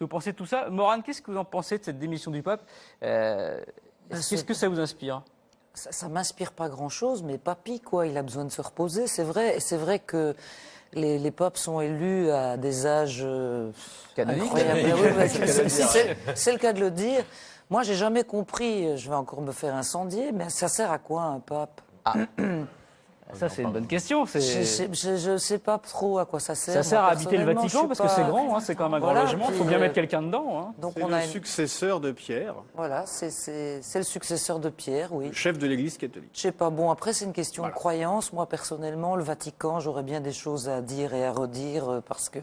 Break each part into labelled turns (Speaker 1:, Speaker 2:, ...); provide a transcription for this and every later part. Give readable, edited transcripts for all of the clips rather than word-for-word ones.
Speaker 1: que vous pensez de tout ça. Morane, qu'est-ce que vous en pensez de cette démission du pape? Qu'est-ce que ça vous inspire?
Speaker 2: Ça m'inspire pas grand-chose, mais papy, quoi, il a besoin de se reposer, c'est vrai. Et c'est vrai que les papes sont élus à des âges incroyables. C'est le cas de le dire. Moi, j'ai jamais compris, je vais encore me faire incendier, mais ça sert à quoi un pape?
Speaker 1: Ça, c'est une bonne question.
Speaker 2: Je sais pas trop à quoi ça sert.
Speaker 1: Ça sert à habiter le Vatican parce que c'est grand, hein, c'est quand même un grand logement. Il faut bien mettre quelqu'un dedans. Hein.
Speaker 3: Donc c'est le successeur de Pierre.
Speaker 2: Voilà, c'est le successeur de Pierre, oui.
Speaker 3: Le chef de l'Église catholique.
Speaker 2: Je sais pas. Bon, après, c'est une question de croyance. Moi, personnellement, le Vatican, j'aurais bien des choses à dire et à redire parce que.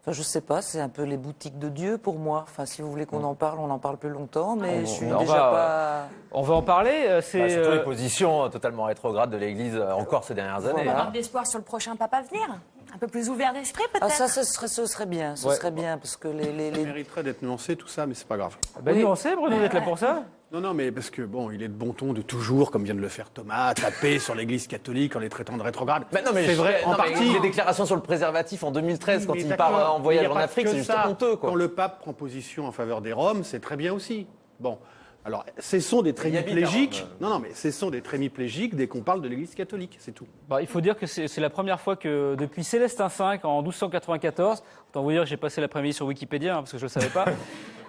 Speaker 2: Enfin, je sais pas, c'est un peu les boutiques de Dieu pour moi. Enfin, si vous voulez qu'on en parle, on en parle plus longtemps, mais je suis déjà pas...
Speaker 1: On va en parler.
Speaker 4: C'est surtout les positions totalement rétrogrades de l'Église encore ces dernières années.
Speaker 5: On va avoir d'espoir sur le prochain pape à venir. Un peu plus ouvert d'esprit, peut-être.
Speaker 2: Ah, ça, ce serait bien. Ce serait bien, parce que
Speaker 3: Ça mériterait d'être nuancé, tout ça, mais c'est pas grave.
Speaker 1: Ben, nuancé, Bruno, d'être là pour ça.
Speaker 3: Non, mais parce que, bon, il est de bon ton de toujours, comme vient de le faire Thomas, taper sur l'Église catholique en les traitant de rétrogrades.
Speaker 4: C'est vrai, en partie. Les déclarations sur le préservatif en 2013, quand il part en voyage en Afrique, c'est juste honteux, quoi.
Speaker 3: Quand le pape prend position en faveur des Roms, c'est très bien aussi. Bon. Alors, ce sont des trémiplégiques. Non, mais ce sont des trémiplégiques dès qu'on parle de l'Église catholique, c'est tout.
Speaker 1: Il faut dire que c'est la première fois que, depuis Célestin V, en 1294, autant vous dire que j'ai passé l'après-midi sur Wikipédia, parce que je ne le savais pas,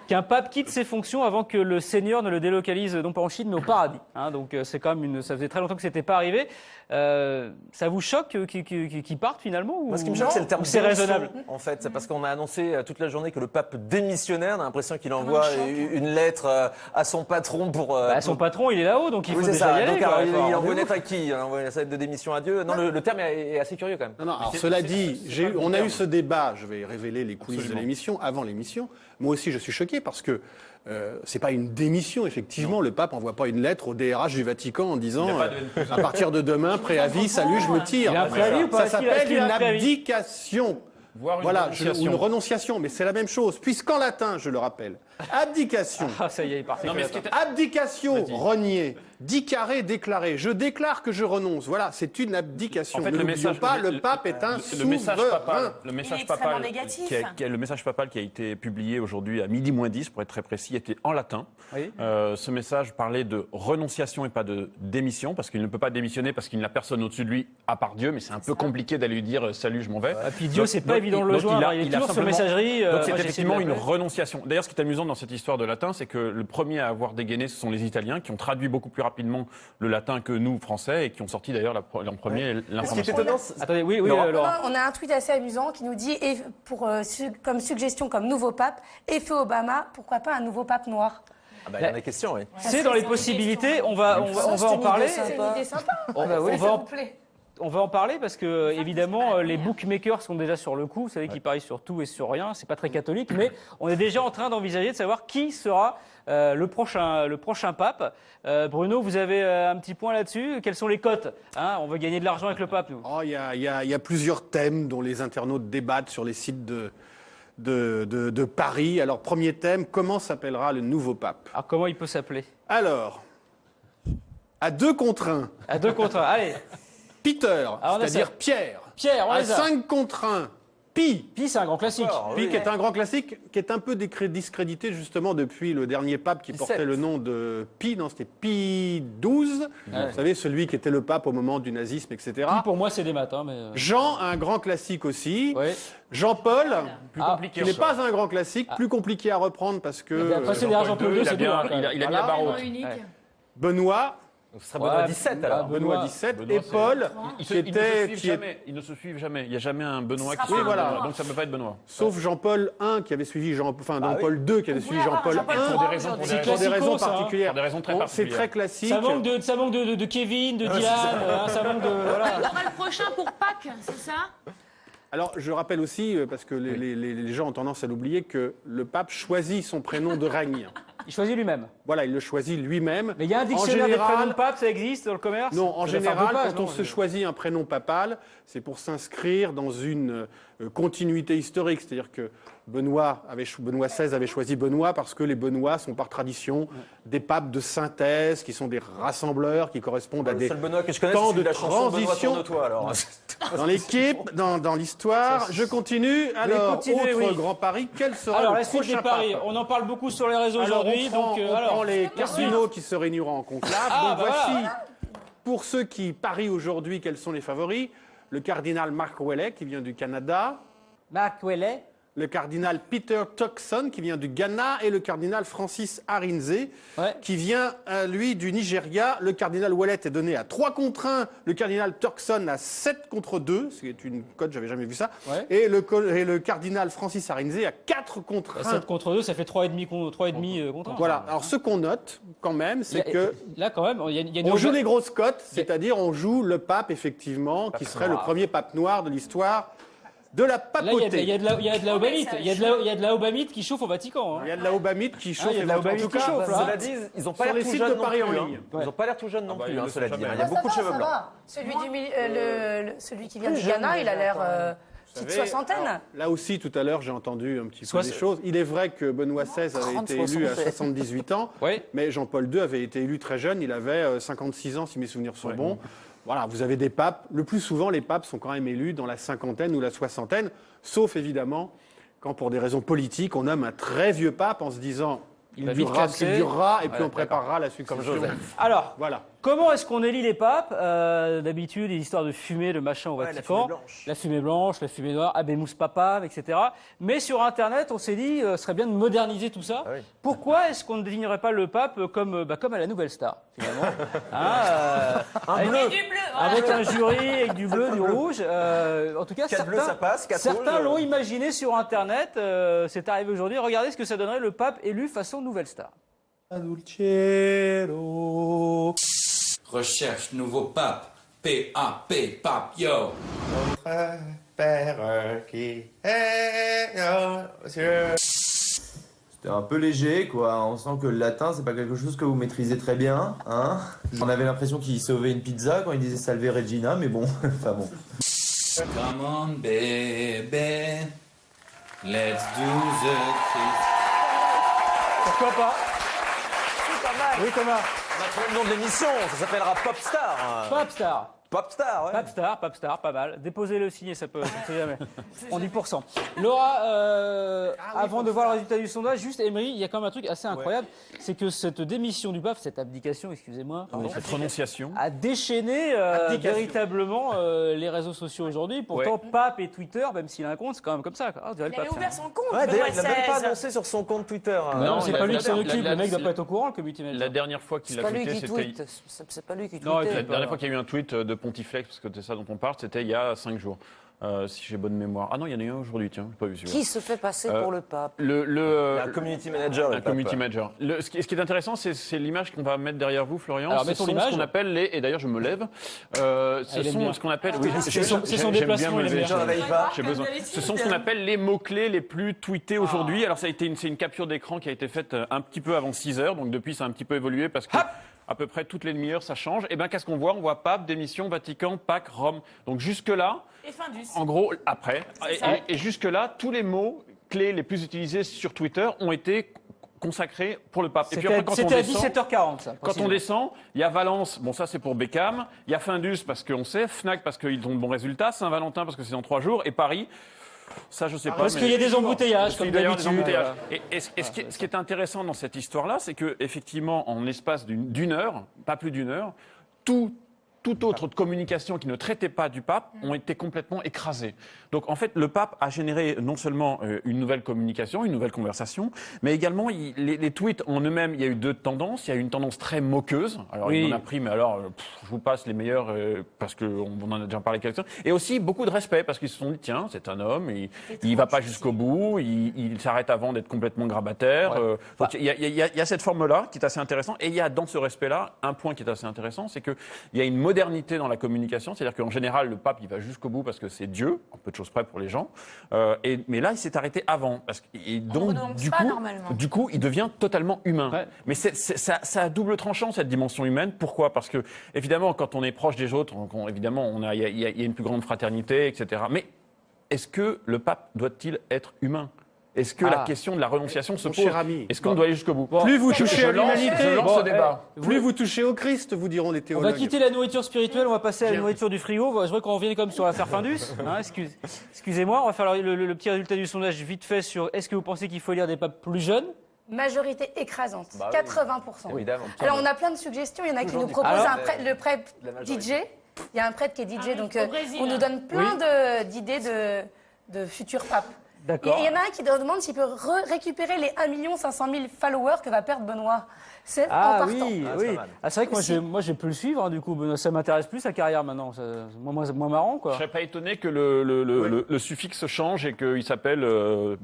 Speaker 1: qu'un pape quitte ses fonctions avant que le Seigneur ne le délocalise, non pas en Chine, mais au paradis. Hein, donc c'est quand même ça faisait très longtemps que ce n'était pas arrivé. Ça vous choque qu'il parte finalement ou...
Speaker 4: Moi, ce qui me choque, c'est le terme
Speaker 1: c'est raisonnable.
Speaker 4: En fait, c'est parce qu'on a annoncé toute la journée que le pape démissionnaire. On a l'impression qu'il envoie une lettre à son patron pour.
Speaker 1: Son patron, il est là-haut, donc il faut déjà y aller.
Speaker 4: Donc, alors, il envoie une lettre à qui? Il envoie sa lettre de démission à Dieu. Non, le terme est assez curieux quand même.
Speaker 3: Non, alors cela dit, on a eu ce débat. Je vais révéler les coulisses de l'émission avant l'émission. Moi aussi, je suis choqué parce que c'est pas une démission, effectivement. Non. Le pape n'envoie pas une lettre au DRH du Vatican en disant à partir de demain, préavis, salut, je me tire. Ça s'appelle une abdication. Voilà, ou une renonciation, mais c'est la même chose, puisqu'en latin, je le rappelle, abdication.
Speaker 1: Ça y est, il part.
Speaker 3: Abdication, renier. Dicare, déclarer. Je déclare que je renonce. Voilà, c'est une abdication.
Speaker 6: En fait,
Speaker 3: le pape est un souverain.
Speaker 6: Le message papal qui a été publié aujourd'hui à 12h10, pour être très précis, était en latin.
Speaker 1: Oui.
Speaker 6: Ce message parlait de renonciation et pas de démission, parce qu'il ne peut pas démissionner parce qu'il n'a personne au-dessus de lui à part Dieu, mais c'est un peu compliqué d'aller lui dire salut, je m'en vais.
Speaker 1: Et puis Dieu, c'est pas évident de le joindre. Il est toujours sur messagerie.
Speaker 6: Donc c'est effectivement une renonciation. D'ailleurs, ce qui est amusant dans cette histoire de latin, c'est que le premier à avoir dégainé, ce sont les Italiens, qui ont traduit beaucoup plus rapidement le latin que nous, Français, et qui ont sorti d'ailleurs en premier l'information.
Speaker 1: Attendez, oui,
Speaker 5: Laurent. On a un tweet assez amusant qui nous dit, comme suggestion, comme nouveau pape, effet Obama, pourquoi pas un nouveau pape noir?
Speaker 4: Il y en a question, oui.
Speaker 1: C'est dans les possibilités, on va en parler.
Speaker 5: C'est une idée sympa.
Speaker 1: On va en parler parce que, évidemment, les bookmakers sont déjà sur le coup. Vous savez qu'ils parient sur tout et sur rien. C'est pas très catholique, mais on est déjà en train d'envisager de savoir qui sera le prochain pape. Bruno, vous avez un petit point là-dessus. Quelles sont les cotes? On veut gagner de l'argent avec le pape, nous.
Speaker 3: Il y a plusieurs thèmes dont les internautes débattent sur les sites de Paris. Alors, premier thème, comment s'appellera le nouveau pape?
Speaker 1: Alors, comment il peut s'appeler?
Speaker 3: Alors, à 2 contre 1.
Speaker 1: À 2 contre 1, allez.
Speaker 3: Peter, c'est-à-dire Pierre.
Speaker 1: Pierre, on
Speaker 3: à
Speaker 1: les a.
Speaker 3: 5 contre 1. Pi.
Speaker 1: Pi, c'est un grand classique.
Speaker 3: Pi, qui est un grand classique, qui est un peu discrédité justement depuis le dernier pape qui portait le nom de Pi. Non, c'était Pi XII. Vous savez, celui qui était le pape au moment du nazisme, etc.
Speaker 1: Pi, pour moi, c'est des maths.
Speaker 3: Jean, un grand classique aussi.
Speaker 1: Oui.
Speaker 3: Jean-Paul,
Speaker 6: plus compliqué.
Speaker 3: qui n'est pas un grand classique, plus compliqué à reprendre parce que...
Speaker 1: Après, c'est Jean-Paul II, c'est bien.
Speaker 6: Il a mis la barre haute.
Speaker 3: Benoît.
Speaker 4: Ce serait Benoît XVII alors.
Speaker 3: Benoît XVII et Paul,
Speaker 6: ils ne se suivent jamais. Il n'y a jamais un Benoît qui
Speaker 3: suit. Voilà.
Speaker 6: Donc ça ne peut pas être Benoît.
Speaker 3: Sauf Jean-Paul I qui avait suivi Paul II qui avait suivi Jean-Paul I.
Speaker 6: Pour des raisons particulières. Pour des raisons très particulières.
Speaker 3: C'est très classique.
Speaker 1: Ça manque de Kevin, de Diane. Ça manque de. Voilà.
Speaker 5: Il y aura le prochain pour Pâques, c'est ça?
Speaker 3: Alors, je rappelle aussi, parce que les gens ont tendance à l'oublier, que le pape choisit son prénom de règne.
Speaker 1: Il choisit lui-même.
Speaker 3: Voilà, il le choisit lui-même.
Speaker 1: Mais il y a un dictionnaire des prénoms de pape, ça existe dans le commerce?
Speaker 3: Non, en général, quand on se choisit un prénom papal, c'est pour s'inscrire dans une continuité historique. C'est-à-dire que Benoît XVI avait choisi Benoît parce que les Benoît sont par tradition des papes de synthèse, qui sont des rassembleurs, qui correspondent à
Speaker 4: Le
Speaker 3: des
Speaker 4: seul Benoît que je connais,
Speaker 3: temps
Speaker 4: c'est
Speaker 3: de
Speaker 4: la chanson Benoît
Speaker 3: transition
Speaker 4: tourne-toi, alors.
Speaker 3: dans l'équipe, dans l'histoire. Je continue. Alors,
Speaker 1: continuez,
Speaker 3: autre
Speaker 1: oui.
Speaker 3: grand pari, quel sera
Speaker 1: Alors,
Speaker 3: le
Speaker 1: la suite des
Speaker 3: prochain
Speaker 1: paris,
Speaker 3: pape?
Speaker 1: on en parle beaucoup sur les réseaux
Speaker 3: Alors,
Speaker 1: aujourd'hui.
Speaker 3: on prend les cardinaux qui se réuniront en conclave.
Speaker 1: Ah,
Speaker 3: Donc
Speaker 1: bah
Speaker 3: voici,
Speaker 1: voilà.
Speaker 3: pour ceux qui parient aujourd'hui, quels sont les favoris. Le cardinal Mark Ouellet, qui vient du Canada.
Speaker 1: Marc Ouellet.
Speaker 3: Le cardinal Peter Turkson, qui vient du Ghana. Et le cardinal Francis Arinze,
Speaker 1: Ouais.
Speaker 3: qui vient, lui, du Nigeria. Le cardinal Ouellet est donné à 3 contre 1. Le cardinal Turkson à 7 contre 2. C'est une cote, j'avais jamais vu ça.
Speaker 1: Ouais.
Speaker 3: Et le cardinal Francis Arinze à 4 contre 1.
Speaker 1: 7 contre 2, ça fait 3,5 contre 1.
Speaker 3: Voilà. Alors, ce qu'on note, quand même, c'est que
Speaker 1: Là, quand même, il y a une
Speaker 3: on joue les grosses cotes, c'est-à-dire on joue le pape, effectivement, qui serait le premier pape noir de l'histoire de la
Speaker 1: Là,
Speaker 3: papauté.
Speaker 1: il y a de la obamite. Il y a de la obamite qui chauffe au Vatican. Hein.
Speaker 3: Il y a de la obamite qui chauffe.
Speaker 1: il y a de la
Speaker 3: en
Speaker 1: obamite
Speaker 3: tout
Speaker 1: qui
Speaker 3: cas,
Speaker 1: chauffe, là.
Speaker 4: Cela dit, ils n'ont pas
Speaker 3: Sur
Speaker 4: l'air
Speaker 3: les
Speaker 4: tout
Speaker 3: sites
Speaker 4: jeunes
Speaker 3: de
Speaker 4: non
Speaker 3: paris en
Speaker 4: plus.
Speaker 3: ligne.
Speaker 4: Ils n'ont pas l'air tout jeunes non
Speaker 6: bah,
Speaker 4: plus,
Speaker 6: ils le
Speaker 4: cela
Speaker 6: sont
Speaker 4: dit.
Speaker 6: jamais.
Speaker 4: Il y a beaucoup de cheveux blancs.
Speaker 5: Celui qui vient du Ghana, il a l'air petite
Speaker 3: savez,
Speaker 5: soixantaine.
Speaker 3: alors, là aussi, tout à l'heure, j'ai entendu un petit peu
Speaker 1: Soix-
Speaker 3: des choses. Il est vrai que Benoît XVI avait
Speaker 2: 30,
Speaker 3: été élu à
Speaker 2: 60.
Speaker 3: 78 ans,
Speaker 1: Oui.
Speaker 3: mais Jean-Paul II avait été élu très jeune. Il avait 56 ans, si mes souvenirs sont bons. Voilà, vous avez des papes. Le plus souvent, les papes sont quand même élus dans la cinquantaine ou la soixantaine, sauf évidemment quand, pour des raisons politiques, on nomme un très vieux pape en se disant il
Speaker 1: va vite
Speaker 3: durera ce qu'il
Speaker 1: casser.
Speaker 3: durera, et puis
Speaker 1: Ouais,
Speaker 3: on préparera la succession.
Speaker 4: Joseph.
Speaker 1: Alors,
Speaker 3: Voilà.
Speaker 1: comment est-ce qu'on élit les papes D'habitude, les histoires de fumée, de machin au
Speaker 4: Ouais, la
Speaker 1: Vatican.
Speaker 4: fumée blanche.
Speaker 1: La fumée blanche, la fumée noire, Habemus Papam, etc. Mais sur Internet, on s'est dit, ce serait bien de moderniser tout ça.
Speaker 4: Ah oui.
Speaker 1: Pourquoi est-ce qu'on ne désignerait pas le pape comme à la Nouvelle Star, finalement Avec un jury, avec du bleu, du rouge. En tout cas,
Speaker 4: 4 bleus, ça passe, 4
Speaker 1: certains
Speaker 4: rouges.
Speaker 1: l'ont imaginé sur Internet. C'est arrivé aujourd'hui. Regardez ce que ça donnerait le pape élu façon Nouvelle Star.
Speaker 7: Recherche nouveau pape. P-A-P, pape, yo.
Speaker 8: Père qui est aux cieux. C'était un peu léger, quoi. On sent que le latin, c'est pas quelque chose que vous maîtrisez très bien, hein. J'en avais l'impression qu'il sauvait une pizza quand il disait Salve Regina, mais bon, enfin bon.
Speaker 7: Come on, baby. Let's do the thing.
Speaker 1: Pourquoi pas Oui, Thomas.
Speaker 4: On a trouvé le nom de l'émission, ça s'appellera Popstar.
Speaker 1: Popstar.
Speaker 4: Popstar, ouais.
Speaker 1: Popstar, pas mal. Déposez le signé, ça peut, on sait jamais. On dit %. Laura, avant de voir le résultat du sondage, juste, Emery, il y a quand même un truc assez incroyable, c'est que cette démission du pape, cette abdication, excusez-moi, pardon,
Speaker 6: Cette renonciation.
Speaker 1: a déchaîné véritablement les réseaux sociaux aujourd'hui. Pourtant,
Speaker 6: Ouais.
Speaker 1: pape et Twitter, même s'il a un compte, c'est quand même comme ça. Quoi. Ah, on dirait le
Speaker 5: Il avait
Speaker 1: pape,
Speaker 5: ouvert
Speaker 1: tiens.
Speaker 5: son compte.
Speaker 4: Ouais, d'ailleurs, il n'a
Speaker 5: Benoît
Speaker 4: même pas
Speaker 5: XVI.
Speaker 4: annoncé sur son compte Twitter.
Speaker 1: Non, c'est pas lui qui s'en
Speaker 6: la-
Speaker 1: occupe.
Speaker 6: la-
Speaker 1: Le mec doit
Speaker 6: la-
Speaker 1: pas être au courant, le community manager.
Speaker 6: La dernière fois qu'il
Speaker 2: C'est
Speaker 6: a
Speaker 2: pas lui
Speaker 6: tweeté,
Speaker 2: qui
Speaker 6: c'était...
Speaker 2: tweet. C'est pas lui qui
Speaker 1: Non,
Speaker 2: tweetait.
Speaker 6: La dernière fois qu'il y a eu un tweet de Pontiflex, parce que c'est ça dont on parle, c'était il y a 5 jours, si j'ai bonne mémoire. Ah non, il y en a eu un aujourd'hui, tiens, j'ai pas vu celui-là.
Speaker 2: Qui se fait passer pour le pape?
Speaker 4: Un community manager. le
Speaker 6: Un
Speaker 4: pape.
Speaker 6: community manager. Ce qui est intéressant, c'est l'image qu'on va mettre derrière vous, Florian.
Speaker 1: Alors,
Speaker 6: Ce
Speaker 1: mettons
Speaker 6: sont
Speaker 1: l'image.
Speaker 6: ce qu'on appelle les... Et d'ailleurs, je me lève.
Speaker 1: il
Speaker 6: Ce
Speaker 1: aime bien.
Speaker 6: sont ce qu'on appelle...
Speaker 1: C'est son
Speaker 6: j'aime
Speaker 1: déplacement,
Speaker 6: bien me
Speaker 1: il aime
Speaker 6: lever.
Speaker 1: bien.
Speaker 4: Je réveille pas.
Speaker 6: J'ai besoin. Ce sont ce qu'on appelle les mots-clés les plus tweetés aujourd'hui. Alors, c'est une capture d'écran qui a été faite un petit peu avant 6 heures. Donc, depuis, ça a un petit peu évolué parce que à peu près toutes les demi-heures, ça change. Et bien, qu'est-ce qu'on voit? On voit pape, démission, Vatican, Pâques, Rome. Donc, jusque-là,
Speaker 5: Et Findus.
Speaker 6: en gros, après. Et jusque-là, tous les mots clés les plus utilisés sur Twitter ont été consacrés pour le pape. Et puis après, quand on
Speaker 1: C'était à
Speaker 6: descend...
Speaker 1: 17h40, ça.
Speaker 6: Quand on
Speaker 1: précisément.
Speaker 6: descend, il y a Valence, bon ça c'est pour Beckham, il y a Findus parce qu'on sait, Fnac parce qu'ils ont de bons résultats, Saint-Valentin parce que c'est dans 3 jours, et Paris, ça je sais pas.
Speaker 1: Parce
Speaker 6: mais-
Speaker 1: qu'il y a des embouteillages,
Speaker 6: Parce
Speaker 1: comme
Speaker 6: qu'il doit y avoir des
Speaker 1: d'habitude.
Speaker 6: embouteillages. Et ce qui est intéressant dans cette histoire-là, c'est que effectivement, en l'espace d'une heure, pas plus d'une heure, toute autre communication qui ne traitait pas du pape ont été complètement écrasées. Donc en fait, le pape a généré non seulement une nouvelle communication, une nouvelle conversation, mais également les tweets en eux-mêmes, il y a eu 2 tendances. Il y a eu une tendance très moqueuse. Alors
Speaker 1: Oui.
Speaker 6: il en a pris, mais alors je vous passe les meilleurs parce qu'on en a déjà parlé quelques-uns. Et aussi beaucoup de respect parce qu'ils se sont dit tiens, c'est un homme, il va pas jusqu'au bout, il s'arrête avant d'être complètement grabataire. Donc il y a cette forme-là qui est assez intéressante. Et il y a dans ce respect-là un point qui est assez intéressant, c'est que il y a une modernité dans la communication, c'est-à-dire qu'en général le pape il va jusqu'au bout parce que c'est Dieu, un peu de choses près pour les gens. Mais là il s'est arrêté avant et donc
Speaker 5: renonce pas, normalement.
Speaker 6: du coup il devient totalement humain.
Speaker 1: Ouais.
Speaker 6: Mais ça a double tranchant cette dimension humaine. Pourquoi? Parce que évidemment quand on est proche des autres, évidemment il y a une plus grande fraternité, etc. Mais est-ce que le pape doit-il être humain? Est-ce que la question de la renonciation se
Speaker 3: Mon
Speaker 6: pose?
Speaker 3: cher ami.
Speaker 6: Est-ce qu'on doit aller jusqu'au bout?
Speaker 3: Plus vous touchez à l'humanité,
Speaker 6: je lance ce débat.
Speaker 3: plus vous touchez au Christ, vous diront les
Speaker 1: On
Speaker 3: théologues.
Speaker 1: va quitter la nourriture spirituelle, on va passer à la nourriture du frigo. Je vois qu'on revient comme sur l'affaire Findus. Hein, excusez-moi, on va faire le petit résultat du sondage vite fait sur est-ce que vous pensez qu'il faut lire des papes plus jeunes?
Speaker 5: Majorité écrasante,
Speaker 4: Bah oui.
Speaker 5: 80%.
Speaker 4: Évidemment.
Speaker 5: Alors on a plein de suggestions. Il y en a qui nous proposent le prêtre DJ. Il y a un prêtre qui est DJ, donc on nous donne plein d'idées de futurs papes.
Speaker 1: D'accord.
Speaker 5: Et il y en a un qui demande s'il peut récupérer les 1 500 000 followers que va perdre Benoît. C'est en partant.
Speaker 1: Oui,
Speaker 4: Ah,
Speaker 1: oui.
Speaker 4: c'est pas mal.
Speaker 1: Ah, c'est vrai que moi j'ai pu le suivre, hein, du coup. Ça m'intéresse plus sa carrière maintenant. Moins marrant, quoi.
Speaker 6: Je serais pas étonné que le suffixe change et qu'il s'appelle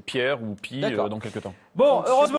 Speaker 6: Pierre ou Pi
Speaker 1: D'accord.
Speaker 6: dans quelques temps.
Speaker 1: Bon, heureusement.